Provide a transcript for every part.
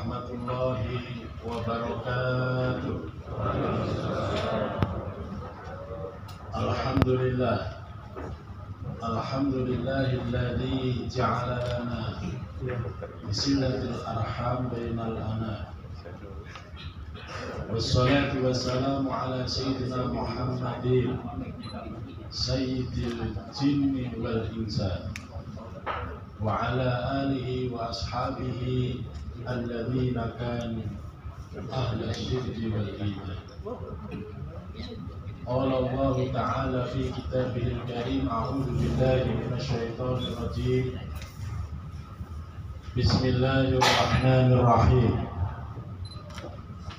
warahmatullahi wabarakatuh. Alhamdulillah. Alhamdulillahilladzi ja'ala lana silatul arham bainal ana. Wassalatu wassalamu ala sayyidina Muhammadin sayyidil jinni wal insan wa ala alihi wa ashabihi alladzina kanu ahla syirki wal iman. Qala Allah ta'ala fi kitabihil karim, a'udzu billahi minasyaitonir rajim. Bismillahirrahmanirrahim.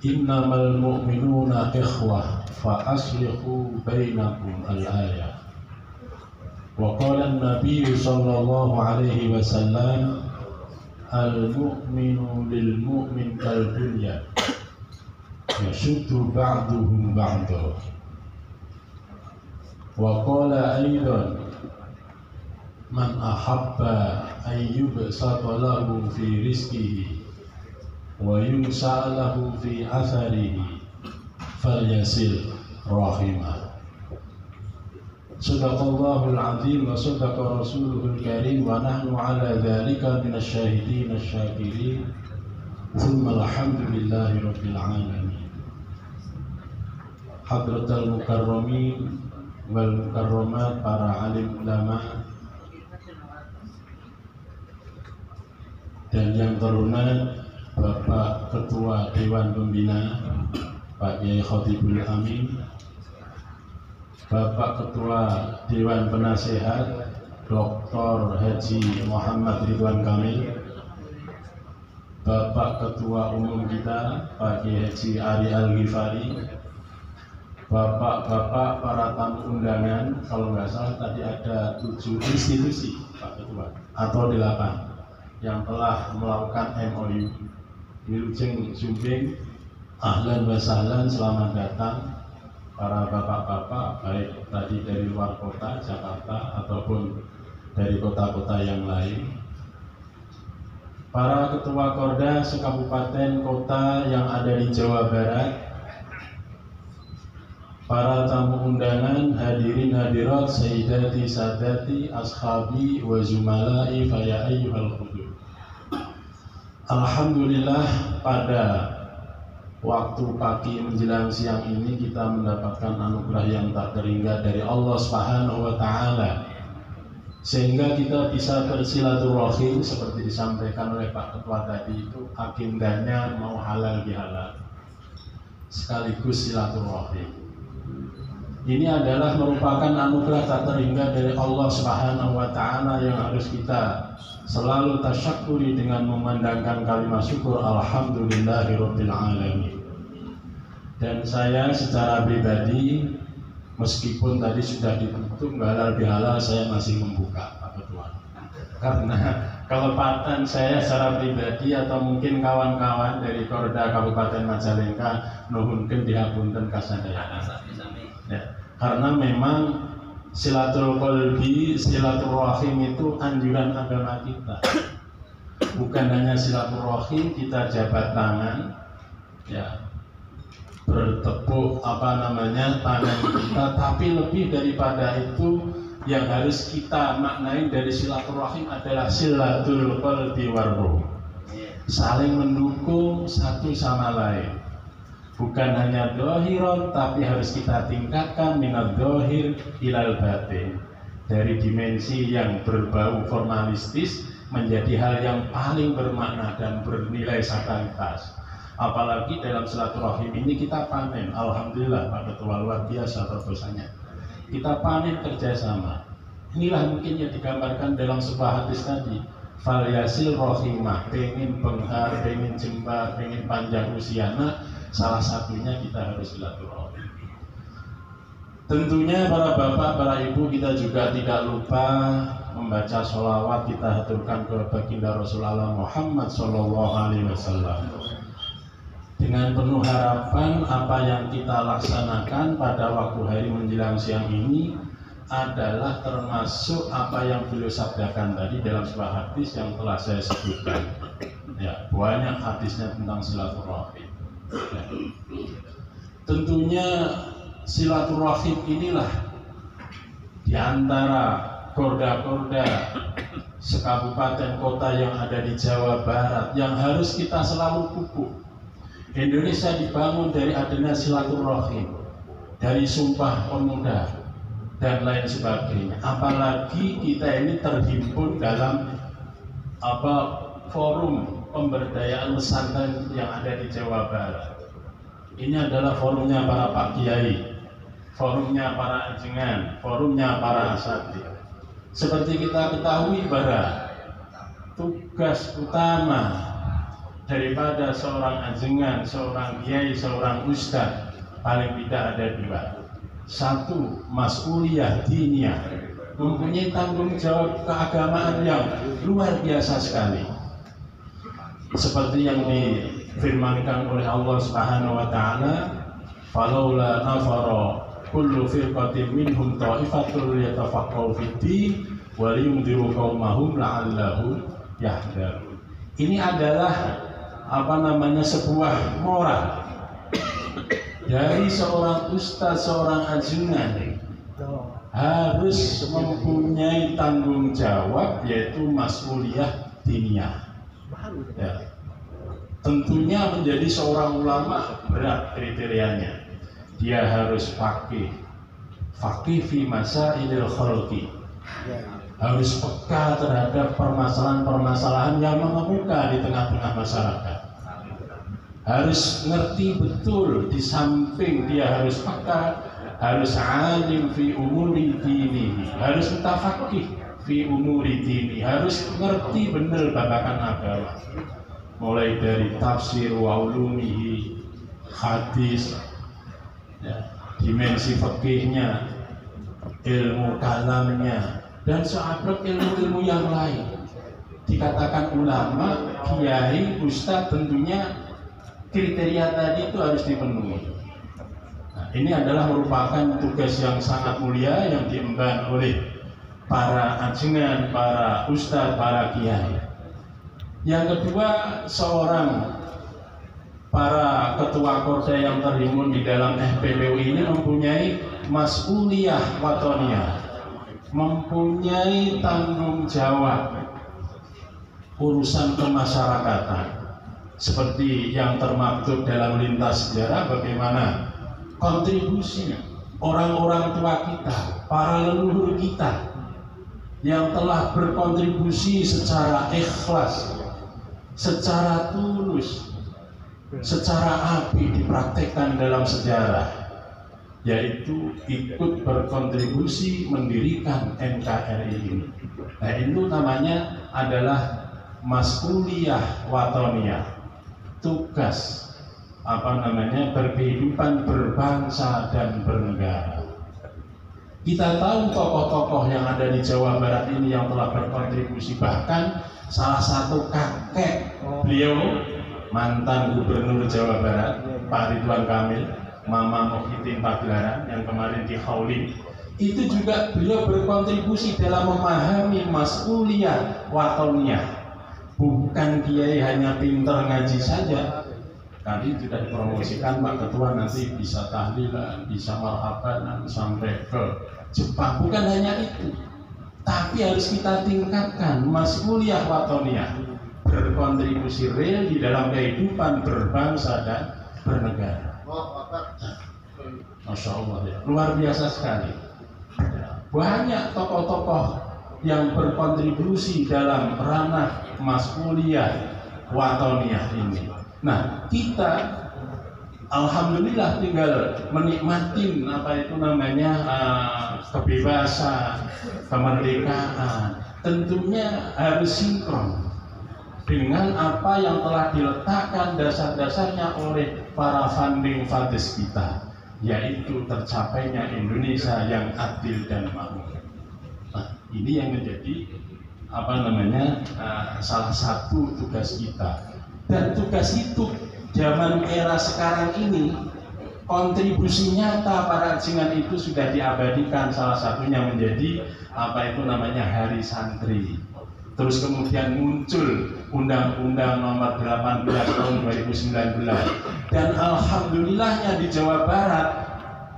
Innamal mu'minuna ikhwah fa aslihu bainakum al-ayah. Wa qala an-nabiy sallallahu alaihi wasallam, al-mu'minu lil mu'min kal dunya yashuddu ba'duhum ba'da. Wa qala aidan, man ahabba an yubsata lahu fi rizqihi wa yunsa lahu fi atharihi falyasil rahimah. Sadaqallahul azim wa sadaqa rasuluhul karim wa nahnu ala dzalika minasyahidin asyakirin. Tsumma alhamdulillahi rabbil alamin. Hadratal mukarramin wal mukarramat, para alim ulama dan yang terhormat Bapak Ketua Dewan Pembina Pak Kiai Khotibul Amin, Bapak Ketua Dewan Penasehat Dr. Haji Muhammad Ridwan Kamil, Bapak Ketua Umum kita Pak Kiai Haji Ari Al-Ghifari, Bapak-bapak para tamu undangan, kalau nggak salah tadi ada 7 institusi Pak Ketua atau 8 yang telah melakukan MOU. Wilujeng Sumbing, ahlan wa sahlan, selamat datang para bapak-bapak, baik tadi dari luar kota Jakarta ataupun dari kota-kota yang lain. Para ketua Korda sekabupaten kota yang ada di Jawa Barat, para tamu undangan, hadirin hadirat, sayyidati sadati, ashabi wa zumalai fa ya ayyuhal hudur. Alhamdulillah, pada waktu pagi menjelang siang ini kita mendapatkan anugerah yang tak terhingga dari Allah Subhanahu wa taala, sehingga kita bisa bersilaturahim seperti disampaikan oleh Pak Ketua tadi. Itu agendanya mau halal bihalal sekaligus silaturahim. Ini adalah merupakan anugerah tak terhingga dari Allah Subhanahu wa taala yang harus kita selalu tasyakuri dengan memandangkan kalimat syukur alhamdulillahirabbil alamin. Dan saya secara pribadi, meskipun tadi sudah ditutup halal bihalal, saya masih membuka Pak Ketua. Karena kelepatan saya secara pribadi atau mungkin kawan-kawan dari Korda Kabupaten Majalengka nuhunkeun dihapunten kasadaya. Ya, karena memang silaturahmi, silaturahim itu anjuran agama kita. Bukan hanya silaturahim kita jabat tangan, ya, bertepuk tangan kita, tapi lebih daripada itu yang harus kita maknai dari silaturahim adalah silatul qalbi warruh, saling mendukung satu sama lain. Bukan hanya dohiron, tapi harus kita tingkatkan minad dohir ilal batin, dari dimensi yang berbau formalistis menjadi hal yang paling bermakna dan bernilai sakralitas. Apalagi dalam silaturahim ini kita panen, alhamdulillah Pak Ketua, luar biasa terbesarnya. Kita panen kerjasama. Inilah mungkin yang digambarkan dalam sebuah hadis tadi. Falyasil rohimah, pengen benghar, pengen jembar, pengen panjang usiana. Salah satunya kita harus silaturahmi. Tentunya para bapak, para ibu, kita juga tidak lupa membaca sholawat kita haturkan ke baginda Rasulullah Muhammad Sallallahu Alaihi Wasallam. Dengan penuh harapan apa yang kita laksanakan pada waktu hari menjelang siang ini adalah termasuk apa yang beliau sabdakan tadi dalam sebuah hadis yang telah saya sebutkan. Ya, banyak hadisnya tentang silaturahim. Ya. Tentunya silaturahim inilah di antara korda-korda sekabupaten kota yang ada di Jawa Barat yang harus kita selalu pupuk. Indonesia dibangun dari adanya silaturahim, dari Sumpah Pemuda dan lain sebagainya. Apalagi kita ini terhimpun dalam forum pemberdayaan pesantren yang ada di Jawa Barat. Ini adalah forumnya para Pak Kiai, forumnya para ajengan, forumnya para asatidz. Seperti kita ketahui bahwa tugas utama daripada seorang ajengan, seorang kiai, seorang ustadz paling tidak ada dua. Satu, mas'uliyah diniyah, mempunyai tanggung jawab keagamaan yang luar biasa sekali. Seperti yang difirmankan oleh Allah Subhanahu wa taala, "Falaula nafara kullu firqatin minhum ta'ifatul yatafaqahu fid-din wa liyunziru qaumahum la'allahum yahdharun." Ini adalah sebuah moral dari seorang ustaz, seorang ajengan harus mempunyai tanggung jawab, yaitu mas'uliyah diniyah. Ya. Tentunya menjadi seorang ulama berat kriterianya. Dia harus faqih fi masailil khalqi, harus peka terhadap permasalahan-permasalahan yang mengemuka di tengah-tengah masyarakat. Harus ngerti betul, di samping dia harus peka, harus alim fi umuri dini, harus mutafaqih fi umuri dini, harus ngerti benar babakan agama, mulai dari tafsir wa ulumihi, hadis, ya, dimensi fikihnya, ilmu kalamnya, dan seabrek ilmu-ilmu yang lain. Dikatakan ulama, kiai, ustadz, tentunya kriteria tadi itu harus dipenuhi. Nah, ini adalah merupakan tugas yang sangat mulia yang diemban oleh para ajengan, para ustadz, para kiai. Yang kedua, seorang para ketua korda yang terhimpun di dalam FPPU ini mempunyai mas'uliyah watoniyah, mempunyai tanggung jawab urusan kemasyarakatan, seperti yang termaktub dalam lintas sejarah bagaimana kontribusi orang-orang tua kita, para leluhur kita yang telah berkontribusi secara ikhlas, secara tulus, secara apik dipraktekkan dalam sejarah, yaitu ikut berkontribusi mendirikan NKRI ini. Nah, itu namanya adalah mas'uliyah watoniyah, tugas berkehidupan berbangsa dan bernegara. Kita tahu tokoh-tokoh yang ada di Jawa Barat ini yang telah berkontribusi, bahkan salah satu kakek beliau, mantan Gubernur Jawa Barat Pak Ridwan Kamil, Mama Muhyiddin Pagelaran yang kemarin di Haulin, itu juga beliau berkontribusi dalam memahami mas'uliyah watoniyah. Bukan kiai hanya pintar ngaji saja. Tadi sudah dipromosikan Pak Ketua, nanti bisa tahlilan, bisa marhabanan sampai ke Jepang. Bukan hanya itu, tapi harus kita tingkatkan mas'uliyah watoniyah, berkontribusi real di dalam kehidupan berbangsa dan bernegara. Masya Allah, ya. Luar biasa sekali. Banyak tokoh-tokoh yang berkontribusi dalam ranah mas'uliyah watoniyah ini. Nah, kita alhamdulillah tinggal menikmati kebebasan, kemerdekaan. Tentunya harus sinkron dengan apa yang telah diletakkan dasar-dasarnya oleh para founding fathers kita, yaitu tercapainya Indonesia yang adil dan makmur. Nah, ini yang menjadi salah satu tugas kita. Dan tugas itu zaman era sekarang ini, kontribusi nyata para ajengan itu sudah diabadikan. Salah satunya menjadi Hari Santri. Terus kemudian muncul Undang-Undang Nomor 18 Tahun 2019, dan alhamdulillahnya di Jawa Barat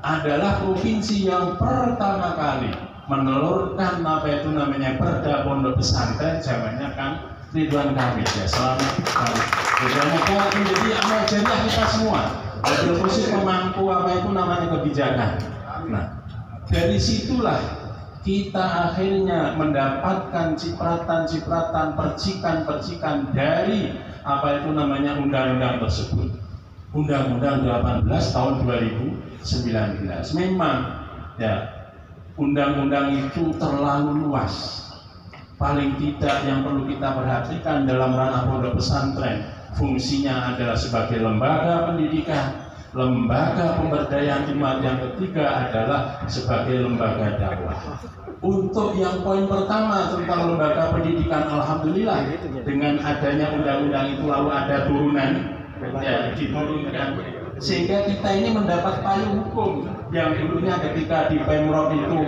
adalah provinsi yang pertama kali menelurkan apa itu namanya Perda Pondok Pesantren, zamannya Kang Ridwan Kamil. Ya, selamat kali. Semoga menjadi amal jariah kita semua. Wabil khusus memangku apa itu namanya kebijakan. Nah, dari situlah kita akhirnya mendapatkan cipratan-cipratan, percikan-percikan dari apa itu namanya undang-undang tersebut. Undang-Undang 18 tahun 2019. Memang ya, undang-undang itu terlalu luas. Paling tidak yang perlu kita perhatikan dalam ranah pondok pesantren, fungsinya adalah sebagai lembaga pendidikan, lembaga pemberdayaan umat. Yang ketiga adalah sebagai lembaga dakwah. Untuk yang poin pertama tentang lembaga pendidikan, alhamdulillah dengan adanya undang-undang itu lalu ada turunan, ya, diturunkan, sehingga kita ini mendapat payung hukum yang dulunya ketika di Pemprov itu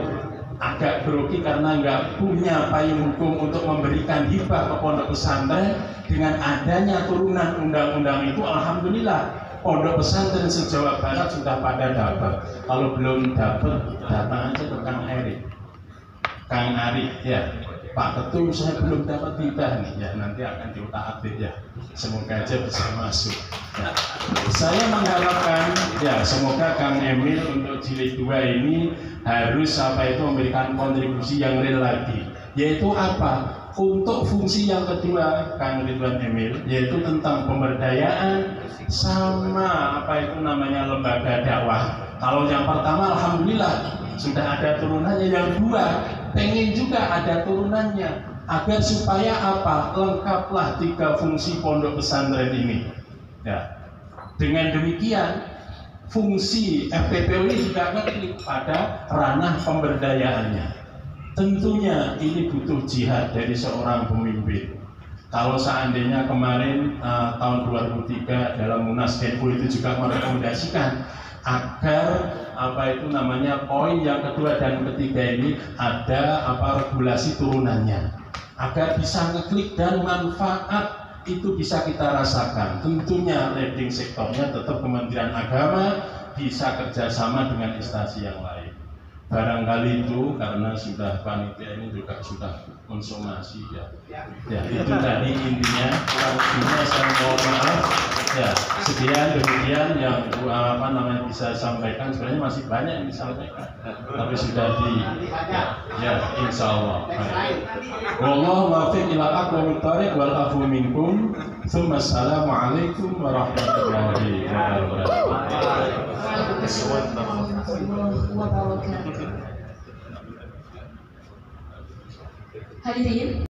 agak grogi karena nggak punya payung hukum untuk memberikan hibah ke pondok pesantren. Dengan adanya turunan undang-undang itu, alhamdulillah pondok pesantren se-Jawa Barat sudah pada dapat. Kalau belum dapat, datang aja ke Kang Erik, Kang Ari, ya Pak Ketum, saya belum dapat hibah nih, ya nanti akan diutak-atik ya. Semoga aja bisa masuk. Ya. Saya mengharapkan ya semoga Kang Emil untuk jilid 2 ini harus apa itu memberikan kontribusi yang real lagi, yaitu apa? Untuk fungsi yang kedua Kang Ridwan Emil, yaitu tentang pemberdayaan sama apa itu namanya lembaga dakwah. Kalau yang pertama alhamdulillah sudah ada turunannya, yang dua pengen juga ada turunannya agar supaya apa? Lengkaplah 3 fungsi pondok pesantren ini. Ya. Dengan demikian fungsi FPPO ini juga ngeklik pada ranah pemberdayaannya. Tentunya ini butuh jihad dari seorang pemimpin. Kalau seandainya kemarin tahun 2003 dalam Munas NU itu juga merekomendasikan agar apa itu namanya poin yang kedua dan ketiga ini ada apa regulasi turunannya agar bisa ngeklik dan manfaat itu bisa kita rasakan. Tentunya leading sektornya tetap Kementerian Agama, bisa kerjasama dengan instansi yang lain. Barangkali itu karena sudah panitia ini juga sudah konsumasi ya. Ya itu tadi intinya. Saya mohon maaf ya, sekian demikian yang apa namanya bisa sampaikan. Sebenarnya masih banyak yang disampaikan, tapi sudah di ya insya Allah. Wallahu muwaffiq ila aqwamit thoriq wal afu minkum. Assalamualaikum warahmatullahi wabarakatuh. Hadirin